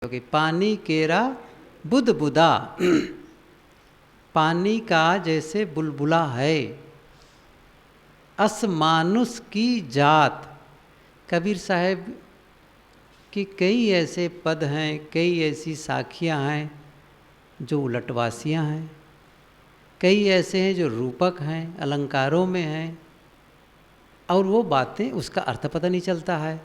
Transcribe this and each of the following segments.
कि पानी केरा बुद बुदा। पानी का जैसे बुलबुला है, असमानुष की जात। कबीर साहब की कई ऐसे पद हैं, कई ऐसी साखियाँ हैं जो उलटवासियाँ हैं, कई ऐसे हैं जो रूपक हैं, अलंकारों में हैं, और वो बातें उसका अर्थ पता नहीं चलता है।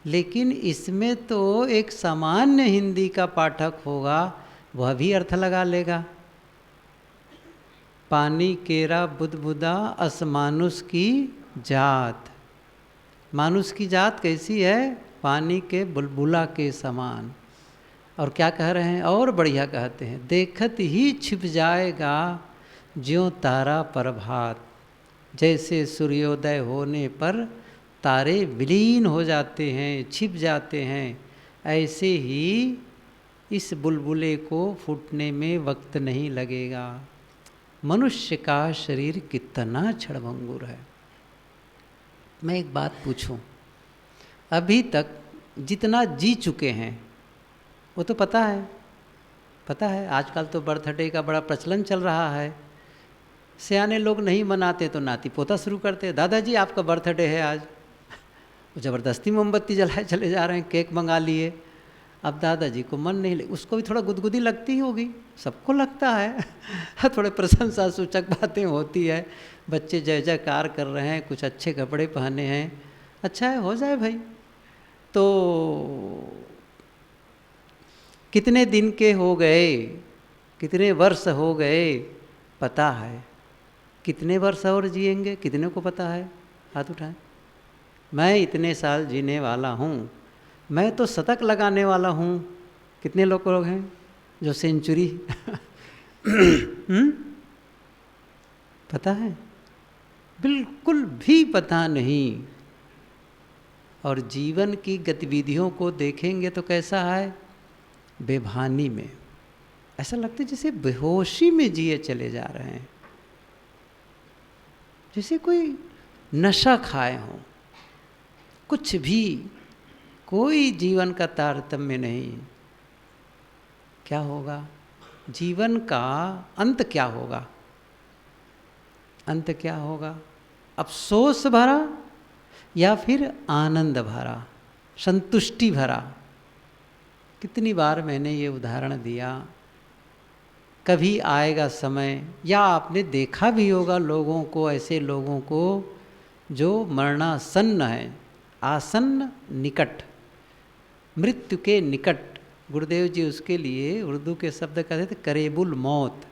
लेकिन इसमें तो एक सामान्य हिंदी का पाठक होगा, वह भी अर्थ लगा लेगा। पानी केरा बुदबुदा असमानुष की जात। मानुष की जात कैसी है? पानी के बुलबुला के समान। और क्या कह रहे हैं? और बढ़िया कहते हैं, देखत ही छिप जाएगा ज्यों तारा प्रभात। जैसे सूर्योदय होने पर तारे विलीन हो जाते हैं, छिप जाते हैं, ऐसे ही इस बुलबुले को फूटने में वक्त नहीं लगेगा। मनुष्य का शरीर कितना क्षणभंगुर है। मैं एक बात पूछूं, अभी तक जितना जी चुके हैं वो तो पता है। आजकल तो बर्थडे का बड़ा प्रचलन चल रहा है। सियाने लोग नहीं मनाते तो नाती पोता शुरू करते, दादाजी आपका बर्थडे है आज। ज़बरदस्ती मोमबत्ती जलाए चले जा रहे हैं, केक मंगा लिए। अब दादाजी को मन नहीं लगे, उसको भी थोड़ा गुदगुदी लगती होगी, सबको लगता है। थोड़े प्रशंसा सूचक बातें होती है, बच्चे जय जयकार कर रहे हैं, कुछ अच्छे कपड़े पहने हैं, अच्छा है, हो जाए भाई। तो कितने दिन के हो गए, कितने वर्ष हो गए पता है। कितने वर्ष और जिएंगे कितने को पता है? हाथ उठाएं। मैं इतने साल जीने वाला हूँ, मैं तो शतक लगाने वाला हूँ। कितने लोग हैं जो सेंचुरी? पता है? बिल्कुल भी पता नहीं। और जीवन की गतिविधियों को देखेंगे तो कैसा है? बेभानी में, ऐसा लगता है जैसे बेहोशी में जिए चले जा रहे हैं, जैसे कोई नशा खाए हों। कुछ भी, कोई जीवन का तारतम्य नहीं। क्या होगा जीवन का? अंत क्या होगा? अंत क्या होगा? अफसोस भरा या फिर आनंद भरा, संतुष्टि भरा? कितनी बार मैंने ये उदाहरण दिया। कभी आएगा समय, या आपने देखा भी होगा लोगों को, ऐसे लोगों को जो मरणासन्न है, आसन्न, निकट, मृत्यु के निकट। गुरुदेव जी उसके लिए उर्दू के शब्द कहते थे करीबुल मौत,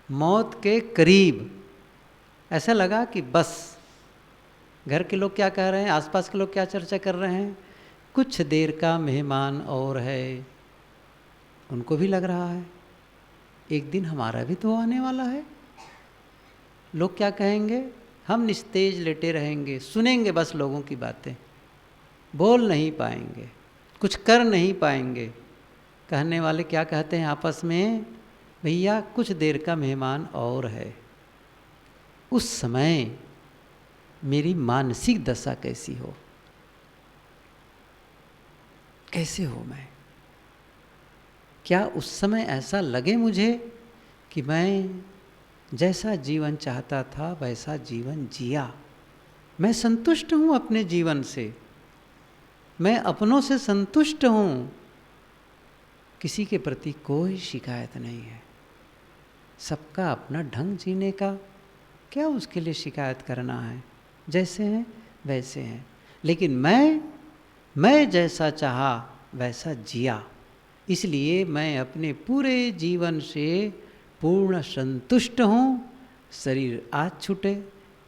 मौत के करीब। ऐसा लगा कि बस। घर के लोग क्या कह रहे हैं, आसपास के लोग क्या चर्चा कर रहे हैं? कुछ देर का मेहमान और है। उनको भी लग रहा है एक दिन हमारा भी तो आने वाला है। लोग क्या कहेंगे? हम निस्तेज लेटे रहेंगे, सुनेंगे बस लोगों की बातें, बोल नहीं पाएंगे, कुछ कर नहीं पाएंगे। कहने वाले क्या कहते हैं आपस में? भैया कुछ देर का मेहमान और है। उस समय मेरी मानसिक दशा कैसी हो, कैसे हो मैं? क्या उस समय ऐसा लगे मुझे कि मैं जैसा जीवन चाहता था वैसा जीवन जिया? मैं संतुष्ट हूँ अपने जीवन से, मैं अपनों से संतुष्ट हूँ, किसी के प्रति कोई शिकायत नहीं है। सबका अपना ढंग जीने का, क्या उसके लिए शिकायत करना है? जैसे हैं वैसे हैं। लेकिन मैं जैसा चाहा वैसा जिया, इसलिए मैं अपने पूरे जीवन से पूर्ण संतुष्ट हूँ। शरीर आज छूटे,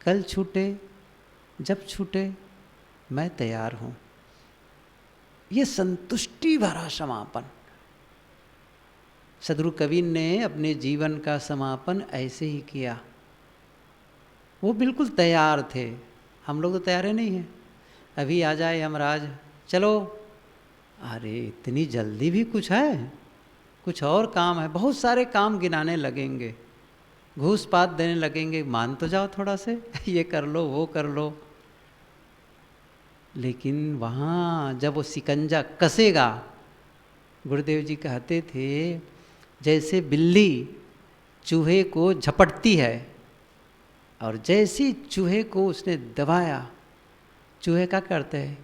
कल छूटे, जब छूटे, मैं तैयार हूँ। ये संतुष्टि भरा समापन। सदगुरु कबीर ने अपने जीवन का समापन ऐसे ही किया। वो बिल्कुल तैयार थे। हम लोग तो तैयार नहीं हैं। अभी आ जाए यमराज, चलो, अरे इतनी जल्दी भी कुछ है? कुछ और काम है। बहुत सारे काम गिनाने लगेंगे, घूस पात देने लगेंगे, मान तो जाओ थोड़ा से, ये कर लो वो कर लो। लेकिन वहाँ जब वो शिकंजा कसेगा गुरुदेव जी कहते थे जैसे बिल्ली चूहे को झपटती है और जैसे चूहे को उसने दबाया, चूहे क्या करते हैं,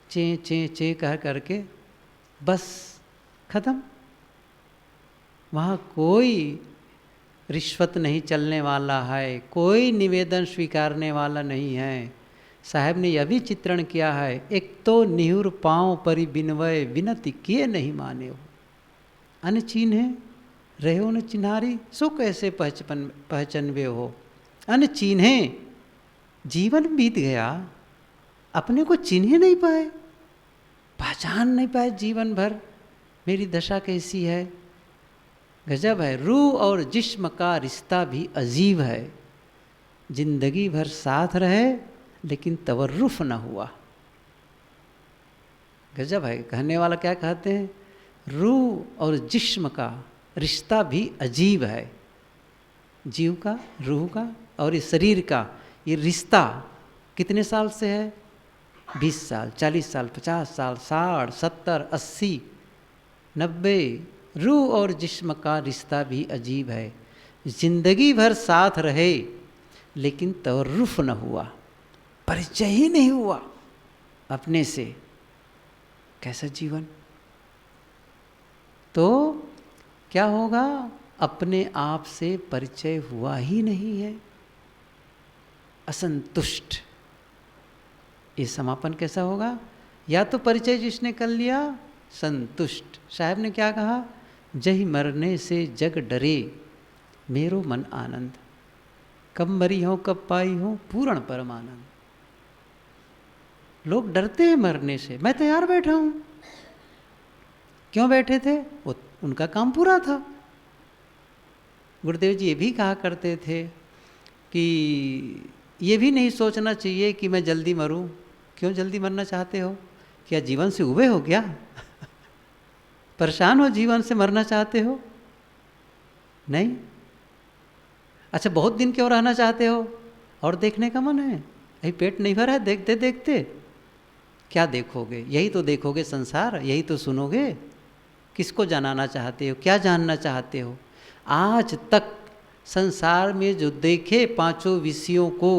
चे चे चे कह करके बस खत्म। वहाँ कोई रिश्वत नहीं चलने वाला है, कोई निवेदन स्वीकारने वाला नहीं है। साहब ने यह भी चित्रण किया है, एक तो निहुर पाँव परि बिनवय विनती किए नहीं माने हो, अन चिन्हे रहे हो न चिन्हारी, सो कैसे पहचानवे हो। अन चिन्हे, जीवन बीत गया, अपने को चिन्ह नहीं पाए, पहचान नहीं पाए जीवन भर, मेरी दशा कैसी है। गजब है, रूह और जिस्म का रिश्ता भी अजीब है, जिंदगी भर साथ रहे लेकिन तवर्रुफ न हुआ। गजब है, कहने वाला क्या कहते हैं, रूह और जिस्म का रिश्ता भी अजीब है, जीव का, रूह का और इस शरीर का ये रिश्ता कितने साल से है, 20 साल, 40 साल, 50 साल, 60, 70, 80, 90। रूह और जिस्म का रिश्ता भी अजीब है, जिंदगी भर साथ रहे लेकिन तवर्रुफ न हुआ, परिचय ही नहीं हुआ अपने से, कैसा जीवन। तो क्या होगा, अपने आप से परिचय हुआ ही नहीं है, असंतुष्ट। ये समापन कैसा होगा, या तो परिचय जिसने कर लिया संतुष्ट। साहब ने क्या कहा, जही मरने से जग डरे मेरो मन आनंद, कब मरी हो कब पाई हो पूर्ण परमानंद। लोग डरते हैं मरने से, मैं तैयार बैठा हूं। क्यों बैठे थे, वो उनका काम पूरा था। गुरुदेव जी ये भी कहा करते थे कि ये भी नहीं सोचना चाहिए कि मैं जल्दी मरूं। क्यों जल्दी मरना चाहते हो, क्या जीवन से उबे हो क्या परेशान हो जीवन से, मरना चाहते हो, नहीं। अच्छा बहुत दिन क्यों रहना चाहते हो, और देखने का मन है, अभी पेट नहीं भरा है देखते देखते, क्या देखोगे, यही तो देखोगे संसार, यही तो सुनोगे। किसको जानना चाहते हो, क्या जानना चाहते हो। आज तक संसार में जो देखे पांचों विषयों को,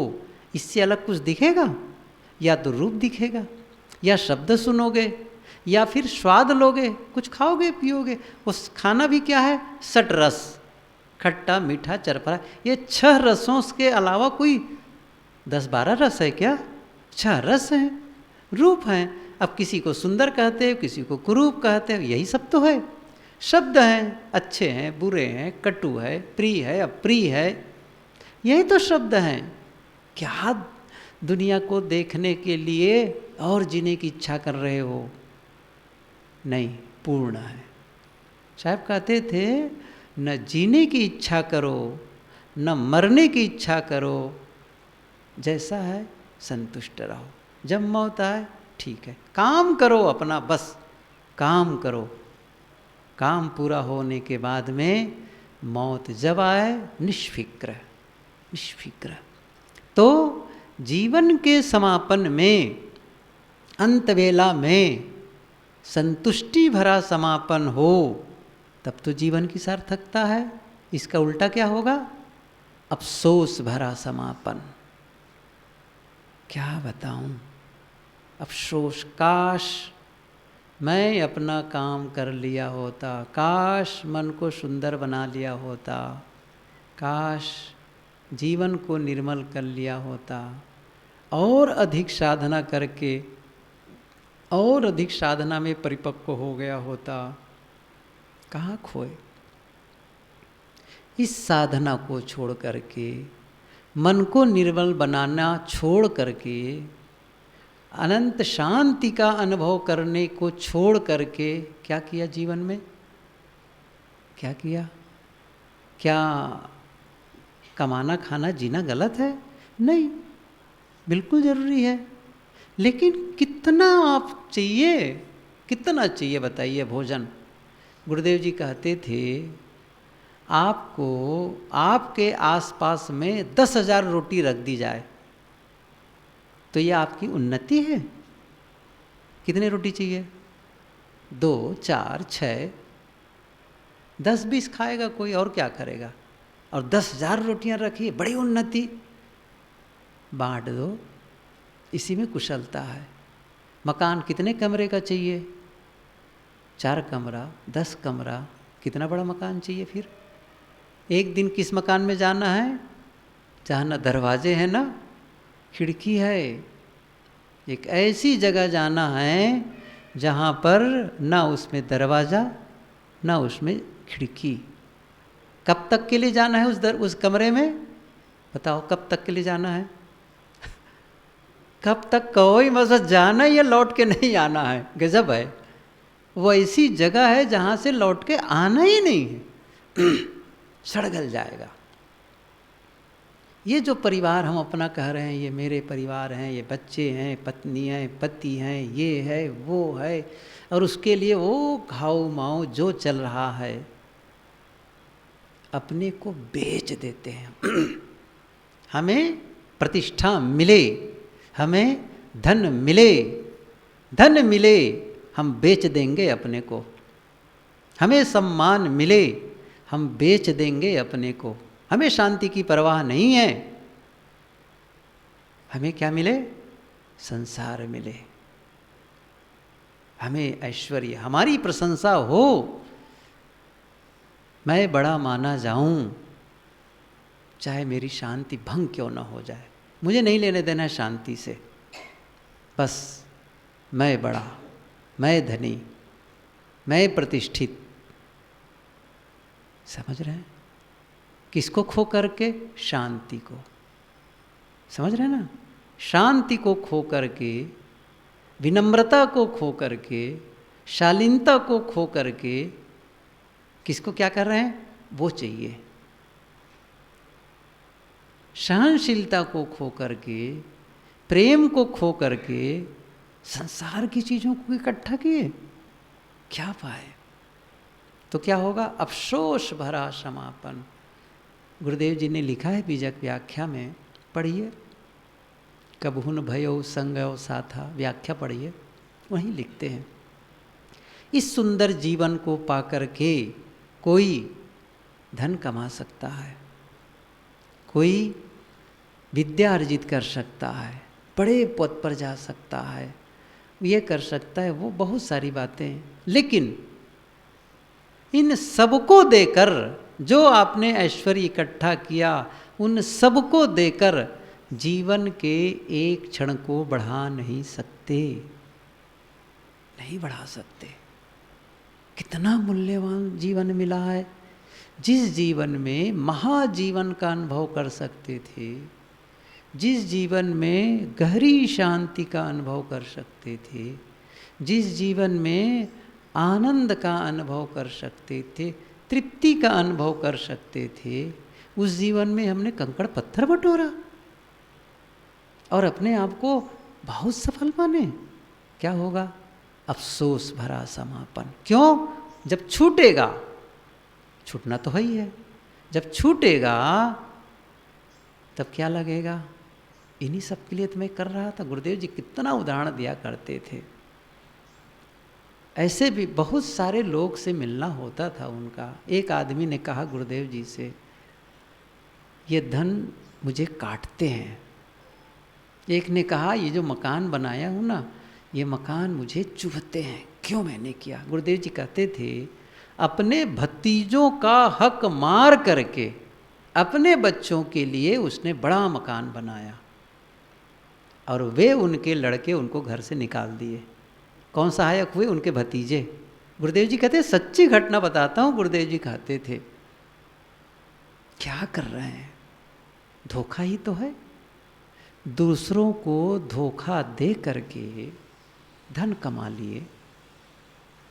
इससे अलग कुछ दिखेगा, या तो रूप दिखेगा, या शब्द सुनोगे, या फिर स्वाद लोगे, कुछ खाओगे पियोगे। उस खाना भी क्या है, 6 रस, खट्टा मीठा चरपरा, ये 6 रसों के अलावा कोई 10-12 रस है क्या, 6 रस हैं, रूप हैं। अब किसी को सुंदर कहते हो, किसी को कुरूप कहते हो, यही सब तो है। शब्द हैं, अच्छे हैं बुरे हैं, कटु है प्रिय है अप्रिय है, यही तो शब्द हैं। क्या दुनिया को देखने के लिए और जीने की इच्छा कर रहे हो, नहीं, पूर्ण है। साहब कहते थे न जीने की इच्छा करो न मरने की इच्छा करो, जैसा है संतुष्ट रहो, जब मौत आए ठीक है, काम करो अपना, बस काम करो। काम पूरा होने के बाद में मौत जब आए निष्फिक्र निष्फिक्र। तो जीवन के समापन में, अंत वेला में संतुष्टि भरा समापन हो, तब तो जीवन की सार्थकता है। इसका उल्टा क्या होगा, अफसोस भरा समापन। क्या बताऊं, अफसोस, काश मैं अपना काम कर लिया होता, काश मन को सुंदर बना लिया होता, काश जीवन को निर्मल कर लिया होता, और अधिक साधना करके और अधिक साधना में परिपक्व हो गया होता। कहाँ खोए। इस साधना को छोड़ करके, मन को निर्मल बनाना छोड़ करके, अनंत शांति का अनुभव करने को छोड़ करके क्या किया जीवन में, क्या किया। क्या कमाना खाना जीना गलत है, नहीं, बिल्कुल ज़रूरी है, लेकिन कितना आप चाहिए, कितना चाहिए बताइए भोजन। गुरुदेव जी कहते थे आपको आपके आसपास में 10,000 रोटी रख दी जाए तो ये आपकी उन्नति है। कितने रोटी चाहिए, 2, 4, 6, 10, 20 खाएगा कोई, और क्या करेगा। और 10,000 रोटियां रखी, बड़ी उन्नति, बांट दो, इसी में कुशलता है। मकान कितने कमरे का चाहिए? 4 कमरा, 10 कमरा, कितना बड़ा मकान चाहिए फिर। एक दिन किस मकान में जाना है जहाँ ना दरवाजे हैं ना खिड़की है। एक ऐसी जगह जाना है जहाँ पर ना उसमें दरवाज़ा ना उसमें खिड़की। कब तक के लिए जाना है उस कमरे में? बताओ कब तक के लिए जाना है? कब तक? कोई मतलब जाना या लौट के नहीं आना है। गजब है। वो ऐसी जगह है जहाँ से लौट के आना ही नहीं है। सड़गल जाएगा। ये जो परिवार हम अपना कह रहे हैं, ये मेरे परिवार हैं, ये बच्चे हैं, पत्नी हैं, पति हैं, ये है वो है, और उसके लिए वो घाव माव जो चल रहा है, अपने को बेच देते हैं। हमें प्रतिष्ठा मिले, हमें धन मिले, धन मिले, हम बेच देंगे अपने को। हमें सम्मान मिले, हम बेच देंगे अपने को। हमें शांति की परवाह नहीं है। हमें क्या मिले? संसार मिले, हमें ऐश्वर्य, हमारी प्रशंसा हो, मैं बड़ा माना जाऊं, चाहे मेरी शांति भंग क्यों ना हो जाए, मुझे नहीं लेने देना शांति से। बस मैं बड़ा, मैं धनी, मैं प्रतिष्ठित। समझ रहे हैं? किसको खो करके? शांति को। समझ रहे हैं ना? शांति को खो करके, विनम्रता को खो करके, शालीनता को खो करके, किसको क्या कर रहे हैं? वो चाहिए। सहनशीलता को खो करके, प्रेम को खो करके, संसार की चीज़ों को इकट्ठा किए, क्या पाए? तो क्या होगा? अफसोस भरा समापन। गुरुदेव जी ने लिखा है बीजक व्याख्या में, पढ़िए। कबहुन भयो संगयो साथा, व्याख्या पढ़िए, वहीं लिखते हैं। इस सुंदर जीवन को पाकर के कोई धन कमा सकता है, कोई विद्या अर्जित कर सकता है, बड़े पद पर जा सकता है, ये कर सकता है, वो बहुत सारी बातें हैं। लेकिन इन सबको देकर, जो आपने ऐश्वर्य इकट्ठा किया, उन सबको देकर जीवन के एक क्षण को बढ़ा नहीं सकते, नहीं बढ़ा सकते। कितना मूल्यवान जीवन मिला है। जिस जीवन में महाजीवन का अनुभव कर सकते थे, जिस जीवन में गहरी शांति का अनुभव कर सकते थे, जिस जीवन में आनंद का अनुभव कर सकते थे, तृप्ति का अनुभव कर सकते थे, उस जीवन में हमने कंकड़ पत्थर बटोरा और अपने आप को बहुत सफल माने। क्या होगा? अफसोस भरा समापन। क्यों? जब छूटेगा, छूटना तो है ही है, जब छूटेगा तब क्या लगेगा? इन्हीं सब के लिए तो मैं कर रहा था। गुरुदेव जी कितना उदाहरण दिया करते थे। ऐसे भी बहुत सारे लोग से मिलना होता था उनका। एक आदमी ने कहा गुरुदेव जी से, ये धन मुझे काटते हैं। एक ने कहा, ये जो मकान बनाया हूँ ना, ये मकान मुझे चुभते हैं। क्यों मैंने किया? गुरुदेव जी कहते थे, अपने भतीजों का हक मार करके अपने बच्चों के लिए उसने बड़ा मकान बनाया और वे उनके लड़के उनको घर से निकाल दिए। कौन सहायक हुए? उनके भतीजे। गुरुदेव जी कहते, सच्ची घटना बताता हूँ, गुरुदेव जी कहते थे। क्या कर रहे हैं? धोखा ही तो है। दूसरों को धोखा दे करके धन कमा लिए।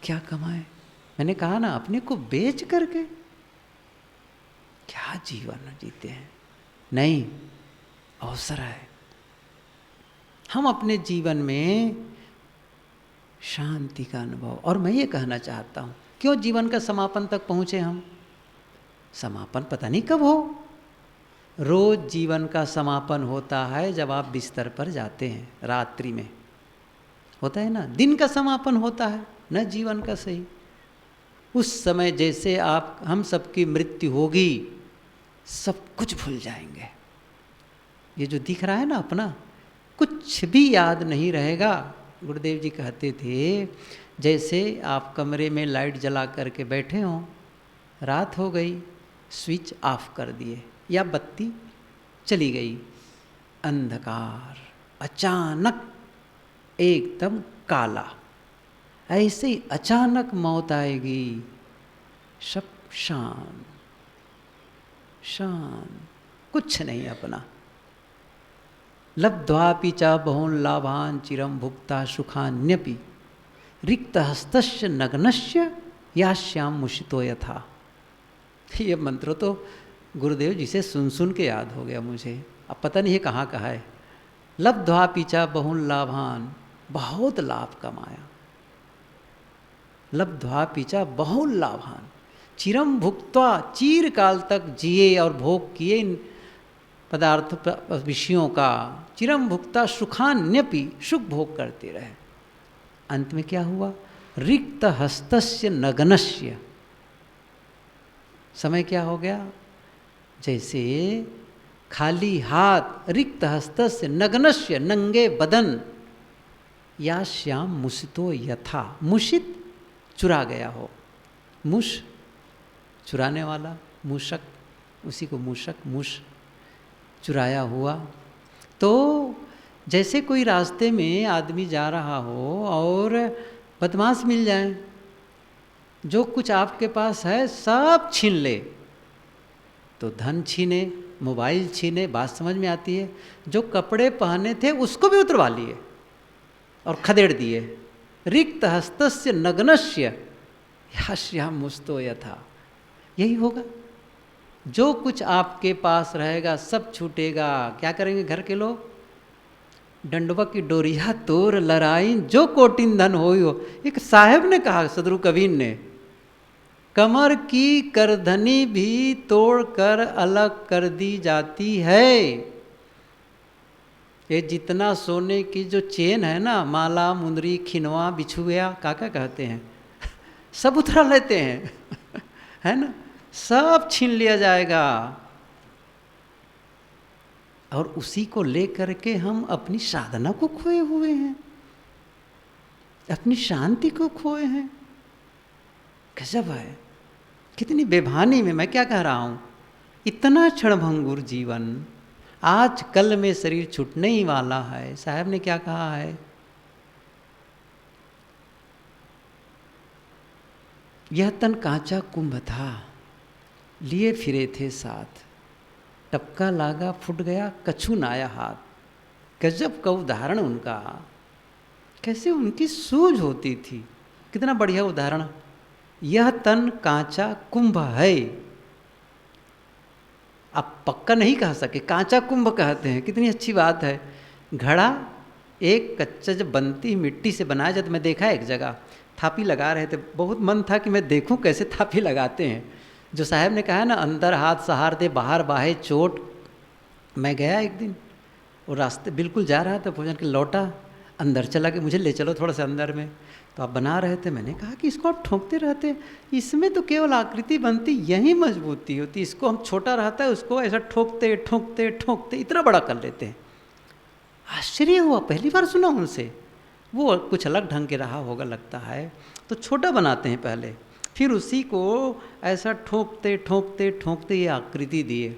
क्या कमाए? मैंने कहा ना, अपने को बेच करके क्या जीवन जीते हैं। नहीं, अवसर है। हम अपने जीवन में शांति का अनुभव, और मैं ये कहना चाहता हूँ, क्यों जीवन का समापन तक पहुँचे हम? समापन पता नहीं कब हो। रोज जीवन का समापन होता है जब आप बिस्तर पर जाते हैं, रात्रि में होता है ना। दिन का समापन होता है न जीवन का सही। उस समय जैसे आप हम सबकी मृत्यु होगी, सब कुछ भूल जाएंगे। ये जो दिख रहा है ना अपना, कुछ भी याद नहीं रहेगा। गुरुदेव जी कहते थे जैसे आप कमरे में लाइट जला करके बैठे हों, रात हो गई, स्विच ऑफ कर दिए या बत्ती चली गई, अंधकार, अचानक एकदम काला, ऐसे ही अचानक मौत आएगी, सब शांत शांत, कुछ नहीं अपना। लब्ध्वापि च बहून् लाभान् चिरं भुक्ता सुखान्यपि रिक्तहस्तस्य नग्नस्य यास्याम मुषितो यथा। ये मंत्र तो गुरुदेव जी से सुन सुन के याद हो गया मुझे, अब पता नहीं है कहाँ कहा है। लब्ध्वापि च बहून् लाभान्, बहुत लाभ कमाया, लब्ध्वापि च बहून् लाभान्, चिरम भुक्त्वा, चीर काल तक जिए और भोग किए इन पदार्थ विषयों का, चिरम भुक्ता सुखान्यपि, सुख भोग करते रहे। अंत में क्या हुआ? रिक्त हस्तस्य नग्नस्य, समय क्या हो गया? जैसे खाली हाथ, रिक्त हस्तस्य नग्नस्य, नंगे बदन, या श्याम मुषितो यथा, मुषित चुरा गया हो, मुष चुराने वाला, मूषक, उसी को मूषक, मुष चुराया हुआ। तो जैसे कोई रास्ते में आदमी जा रहा हो और बदमाश मिल जाए, जो कुछ आपके पास है सब छीन ले, तो धन छीने, मोबाइल छीने, बात समझ में आती है। जो कपड़े पहने थे उसको भी उतरवा लिए और खदेड़ दिए। रिक्त हस्तस्य नग्नस्य यास्याम मुषितो यथा, यही होगा। जो कुछ आपके पास रहेगा सब छूटेगा। क्या करेंगे घर के लोग? डंडवा की डोरिया तोर लड़ाई, जो कोटिन धन हो। एक साहब ने कहा, सदगुरु कबीर ने, कमर की करधनी भी तोड़कर अलग कर दी जाती है। ये जितना सोने की जो चेन है ना, माला, मुंदरी, खिनवा, बिछुआ, काका कहते हैं, सब उतरा लेते हैं है ना, सब छीन लिया जाएगा। और उसी को लेकर के हम अपनी साधना को खोए हुए हैं, अपनी शांति को खोए हैं। गजब है, कितनी बेभानी में। मैं क्या कह रहा हूं, इतना क्षणभंगुर जीवन, आज कल में शरीर छूटने ही वाला है। साहब ने क्या कहा है? यह तन कांचा कुंभ था, लिए फिरे थे साथ, टपका लागा फूट गया, कछु न आया हाथ। गजब का उदाहरण उनका, कैसे उनकी सूझ होती थी। कितना बढ़िया उदाहरण। यह तन कांचा कुंभ है, आप पक्का नहीं कह सके, कांचा कुंभ कहते हैं। कितनी अच्छी बात है। घड़ा एक कच्चा जब बनती मिट्टी से बनाया जाता, मैं देखा एक जगह थापी लगा रहे थे, बहुत मन था कि मैं देखूं कैसे थापी लगाते हैं। जो साहब ने कहा है ना, अंदर हाथ सहार दे बाहर बाहे चोट। मैं गया एक दिन और रास्ते बिल्कुल जा रहा था, भोजन के लौटा, अंदर चला के मुझे ले चलो थोड़ा सा अंदर में। तो आप बना रहे थे, मैंने कहा कि इसको आप ठोकते रहते, इसमें तो केवल आकृति बनती, यही मजबूती होती। इसको हम छोटा रहता है, उसको ऐसा ठोकते ठोकते ठोकते इतना बड़ा कर लेते हैं। आश्चर्य हुआ, पहली बार सुना उनसे। वो कुछ अलग ढंग के रहा होगा लगता है, तो छोटा बनाते हैं पहले, फिर उसी को ऐसा ठोकते ठोकते ठोकते ये आकृति दिए।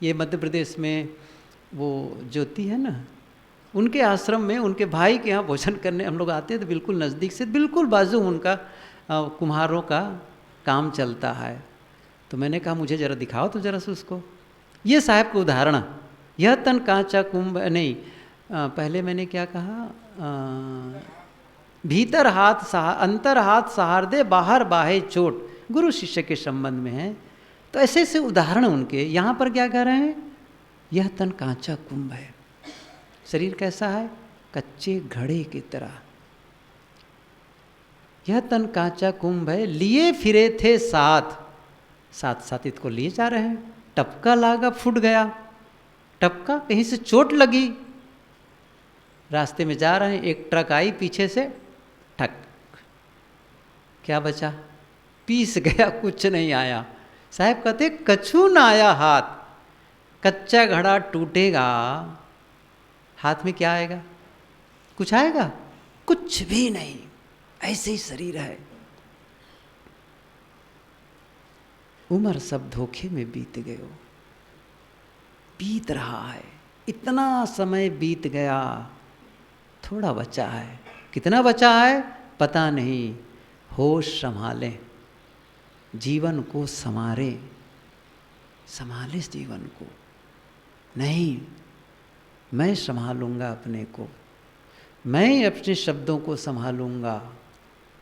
ये मध्य प्रदेश में वो ज्योति है ना, उनके आश्रम में उनके भाई के यहाँ भोजन करने हम लोग आते हैं, तो बिल्कुल नज़दीक से, बिल्कुल बाजू उनका कुम्हारों का काम चलता है। तो मैंने कहा मुझे ज़रा दिखाओ तो ज़रा से उसको। ये साहब का उदाहरण, यह तन कांचा कुंभ नहीं, पहले मैंने क्या कहा, भीतर हाथ अंतर हाथ सहार दे बाहर बाहे चोट, गुरु शिष्य के संबंध में है। तो ऐसे ऐसे उदाहरण उनके। यहाँ पर क्या कह रहे हैं? यह तन कांचा कुंभ है। शरीर कैसा है? कच्चे घड़े की तरह। यह तन कांचा कुंभ है, लिए फिरे थे साथ, साथ साथ इसको लिए जा रहे हैं। टपका लागा फूट गया, टपका कहीं से चोट लगी, रास्ते में जा रहे हैं, एक ट्रक आई पीछे से, ठक, क्या बचा? पीस गया, कुछ नहीं आया। साहब कहते कछु ना आया हाथ, कच्चा घड़ा टूटेगा, हाथ में क्या आएगा? कुछ आएगा? कुछ भी नहीं, ऐसे ही शरीर है। उम्र सब धोखे में बीत गयो, बीत रहा है, इतना समय बीत गया, थोड़ा बचा है। कितना बचा है पता नहीं। होश संभालें, जीवन को संवारें, संभाले इस जीवन को। नहीं, मैं संभालूंगा अपने को, मैं अपने शब्दों को संभालूंगा,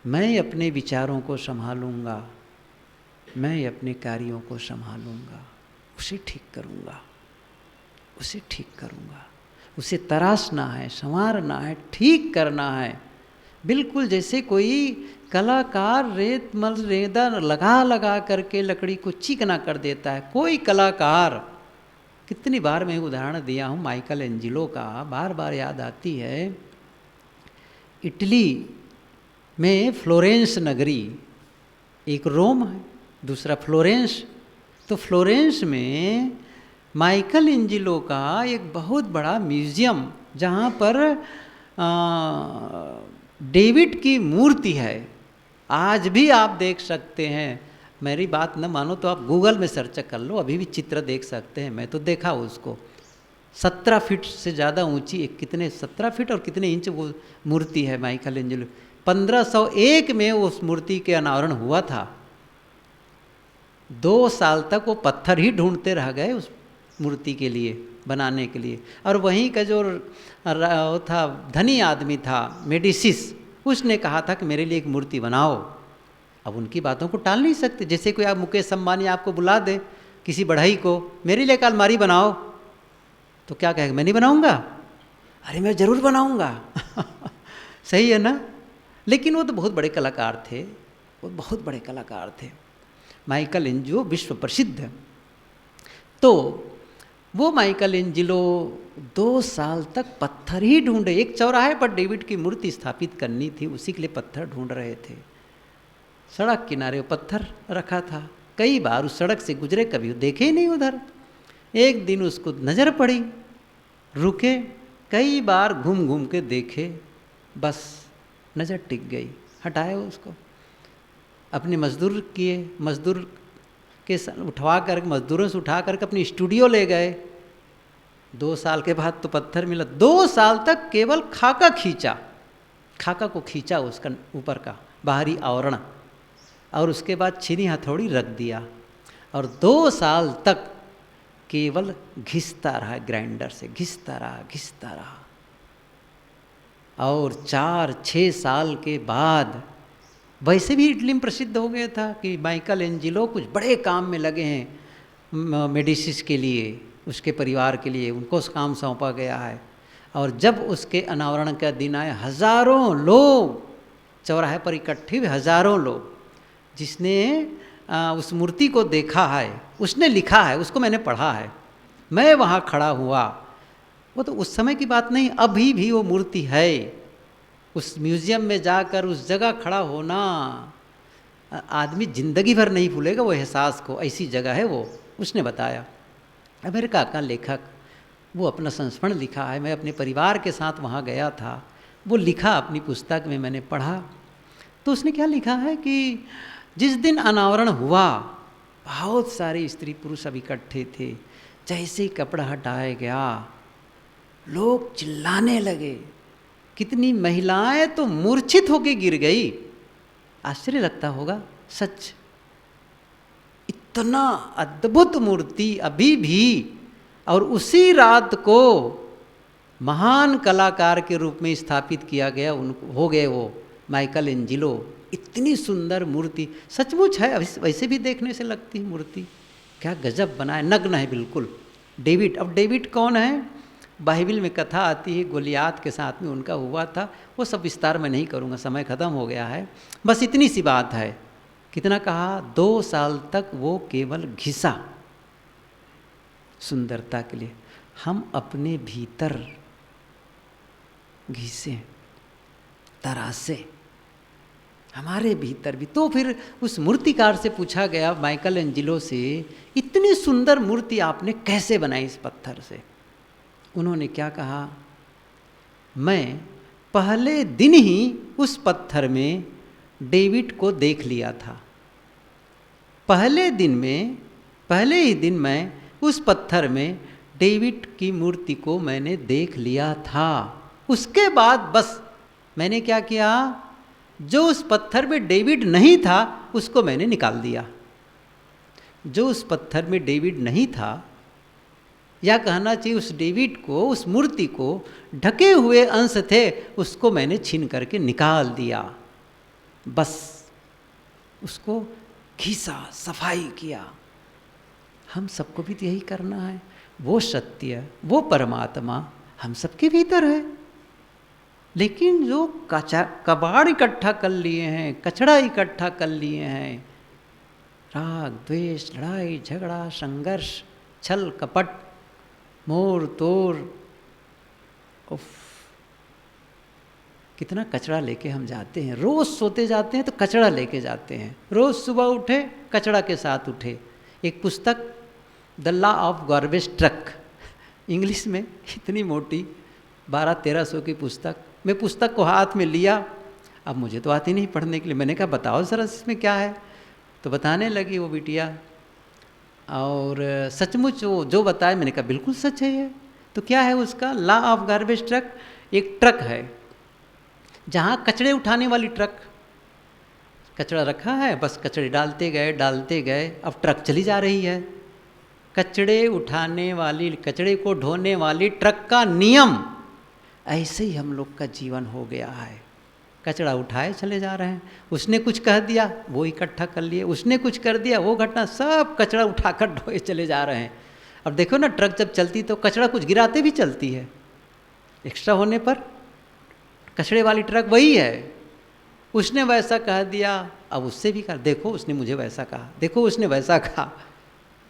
मैं अपने विचारों को संभालूंगा, मैं अपने कार्यों को संभालूंगा, उसे ठीक करूंगा, उसे ठीक करूंगा। उसे तराशना है, संवारना है, ठीक करना है। बिल्कुल जैसे कोई कलाकार रेदा लगा लगा करके लकड़ी को चिकना कर देता है। कोई कलाकार, कितनी बार मैं उदाहरण दिया हूँ माइकल एंजिलो का, बार बार याद आती है। इटली में फ्लोरेंस नगरी, एक रोम है, दूसरा फ्लोरेंस। तो फ्लोरेंस में माइकल एंजिलो का एक बहुत बड़ा म्यूजियम, जहाँ पर डेविड की मूर्ति है, आज भी आप देख सकते हैं। मेरी बात न मानो तो आप गूगल में सर्च कर लो, अभी भी चित्र देख सकते हैं। मैं तो देखा उसको, 17 फीट से ज़्यादा ऊंची, एक कितने 17 फीट और कितने इंच वो मूर्ति है माइकल एंजिलो। 1501 में उस मूर्ति के अनावरण हुआ था। 2 साल तक वो पत्थर ही ढूंढते रह गए उस मूर्ति के लिए, बनाने के लिए। और वहीं का जो था धनी आदमी था मेडिसिस, उसने कहा था कि मेरे लिए एक मूर्ति बनाओ। अब उनकी बातों को टाल नहीं सकते। जैसे कोई आप मुकेश अंबानी आपको बुला दे, किसी बढ़ई को, मेरे लिए एक अलमारी बनाओ, तो क्या कहेगा? मैं नहीं बनाऊंगा। अरे मैं ज़रूर बनाऊंगा। सही है ना? लेकिन वो तो बहुत बड़े कलाकार थे, वो बहुत बड़े कलाकार थे। माइकल एंजिलो विश्व प्रसिद्ध। तो वो माइकल एंजिलो 2 साल तक पत्थर ही ढूंढे। एक चौराहे पर डेविड की मूर्ति स्थापित करनी थी, उसी के लिए पत्थर ढूंढ रहे थे। सड़क किनारे वो पत्थर रखा था, कई बार उस सड़क से गुजरे, कभी देखे ही नहीं उधर। एक दिन उसको नज़र पड़ी, रुके, कई बार घूम घूम के देखे, बस नज़र टिक गई, हटाए उसको। अपने मजदूर किए, मजदूर के उठवा कर, मजदूरों से उठा करके अपनी स्टूडियो ले गए। 2 साल के बाद तो पत्थर मिला। 2 साल तक केवल खाका खींचा, खाका को खींचा उसका ऊपर का बाहरी आवरण, और उसके बाद छीनी हथौड़ी रख दिया, और 2 साल तक केवल घिसता रहा, ग्राइंडर से घिसता रहा, घिसता रहा। और 4-6 साल के बाद, वैसे भी इटली में प्रसिद्ध हो गया था कि माइकल एंजिलो कुछ बड़े काम में लगे हैं मेडिसिस के लिए, उसके परिवार के लिए, उनको उस काम सौंपा गया है। और जब उसके अनावरण का दिन आया, हज़ारों लोग चौराहे पर इकट्ठे हुए, हज़ारों लोग। जिसने उस मूर्ति को देखा है, उसने लिखा है, उसको मैंने पढ़ा है, मैं वहाँ खड़ा हुआ। वो तो उस समय की बात नहीं, अभी भी वो मूर्ति है। उस म्यूज़ियम में जाकर उस जगह खड़ा होना, आदमी ज़िंदगी भर नहीं भूलेगा वो एहसास को। ऐसी जगह है वो, उसने बताया। अमेरिका का लेखक, वो अपना संस्मरण लिखा है। मैं अपने परिवार के साथ वहाँ गया था, वो लिखा अपनी पुस्तक में, मैंने पढ़ा। तो उसने क्या लिखा है कि जिस दिन अनावरण हुआ, बहुत सारे स्त्री पुरुष अब इकट्ठे थे। जैसे ही कपड़ा हटाया गया, लोग चिल्लाने लगे। कितनी महिलाएं तो मूर्छित होकर गिर गई। आश्चर्य लगता होगा, सच। इतना अद्भुत मूर्ति अभी भी, और उसी रात को महान कलाकार के रूप में स्थापित किया गया, उनको हो गए वो माइकल एंजिलो। इतनी सुंदर मूर्ति सचमुच है, वैसे भी देखने से लगती है मूर्ति। क्या गजब बना है, नग्न है बिल्कुल डेविड। अब डेविड कौन है? बाइबल में कथा आती है, गोलियात के साथ में उनका हुआ था। वो सब विस्तार में नहीं करूँगा, समय ख़त्म हो गया है। बस इतनी सी बात है। कितना कहा? 2 साल तक वो केवल घिसा सुंदरता के लिए। हम अपने भीतर घिसे, तरासे, हमारे भीतर भी। तो फिर उस मूर्तिकार से पूछा गया, माइकल एंजिलो से, इतनी सुंदर मूर्ति आपने कैसे बनाई इस पत्थर से? उन्होंने क्या कहा, मैं पहले दिन ही उस पत्थर में डेविड को देख लिया था। पहले ही दिन मैं उस पत्थर में डेविड की मूर्ति को मैंने देख लिया था। उसके बाद बस मैंने क्या किया, जो उस पत्थर में डेविड नहीं था उसको मैंने निकाल दिया। जो उस पत्थर में डेविड नहीं था, या कहना चाहिए उस डेविड को, उस मूर्ति को ढके हुए अंश थे, उसको मैंने छीन करके निकाल दिया। बस उसको घिसा, सफाई किया। हम सबको भी यही करना है। वो सत्य, वो परमात्मा हम सबके भीतर है, लेकिन जो कबाड़ इकट्ठा कर लिए हैं, कचड़ा इकट्ठा कर लिए हैं, राग द्वेष, लड़ाई झगड़ा, संघर्ष, छल कपट, मोर तोड़, उफ, कितना कचरा लेके हम जाते हैं। रोज़ सोते जाते हैं तो कचरा लेके जाते हैं। रोज़ सुबह उठे कचरा के साथ उठे। एक पुस्तक the law of garbage truck, English में इतनी मोटी 1200-1300 की पुस्तक। मैं पुस्तक को हाथ में लिया, अब मुझे तो आती नहीं पढ़ने के लिए। मैंने कहा बताओ ज़रा इसमें क्या है, तो बताने लगी वो बिटिया, और सचमुच वो जो बताया मैंने कहा बिल्कुल सच है ये। तो क्या है उसका, लॉ ऑफ गार्बेज ट्रक। एक ट्रक है जहाँ कचड़े उठाने वाली ट्रक, कचरा रखा है, बस कचड़े डालते गए, अब ट्रक चली जा रही है। कचड़े उठाने वाली, कचड़े को ढोने वाली ट्रक का नियम, ऐसे ही हम लोग का जीवन हो गया है। कचड़ा उठाए चले जा रहे हैं। उसने कुछ कह दिया वो इकट्ठा कर लिए, उसने कुछ कर दिया वो घटना, सब कचड़ा उठाकर ढोए चले जा रहे हैं। अब देखो ना, ट्रक जब चलती तो कचड़ा कुछ गिराते भी चलती है, एक्स्ट्रा होने पर। कचड़े वाली ट्रक वही है। उसने वैसा कह दिया, अब उससे भी कहा, देखो उसने मुझे वैसा कहा, देखो उसने वैसा कहा।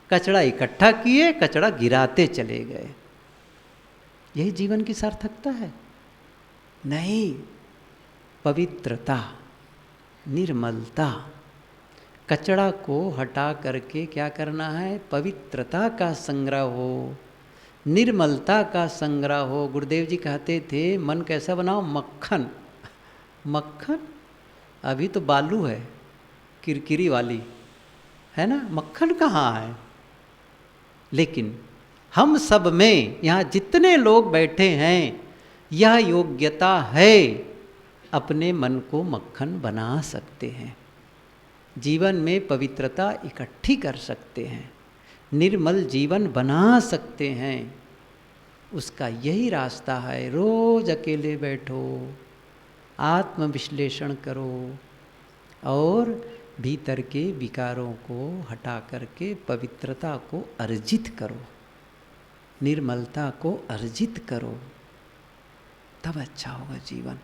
कचड़ा इकट्ठा किए, कचड़ा गिराते चले गए। यही जीवन की सार्थकता है? नहीं। पवित्रता, निर्मलता, कचड़ा को हटा करके क्या करना है, पवित्रता का संग्रह हो, निर्मलता का संग्रह हो। गुरुदेव जी कहते थे मन कैसा बनाओ, मक्खन। मक्खन अभी तो बालू है, किरकिरी वाली है ना, मक्खन कहाँ है। लेकिन हम सब में, यहाँ जितने लोग बैठे हैं, यह योग्यता है, अपने मन को मक्खन बना सकते हैं, जीवन में पवित्रता इकट्ठी कर सकते हैं, निर्मल जीवन बना सकते हैं। उसका यही रास्ता है। रोज अकेले बैठो, आत्मविश्लेषण करो और भीतर के विकारों को हटा करके पवित्रता को अर्जित करो, निर्मलता को अर्जित करो, तब अच्छा होगा जीवन।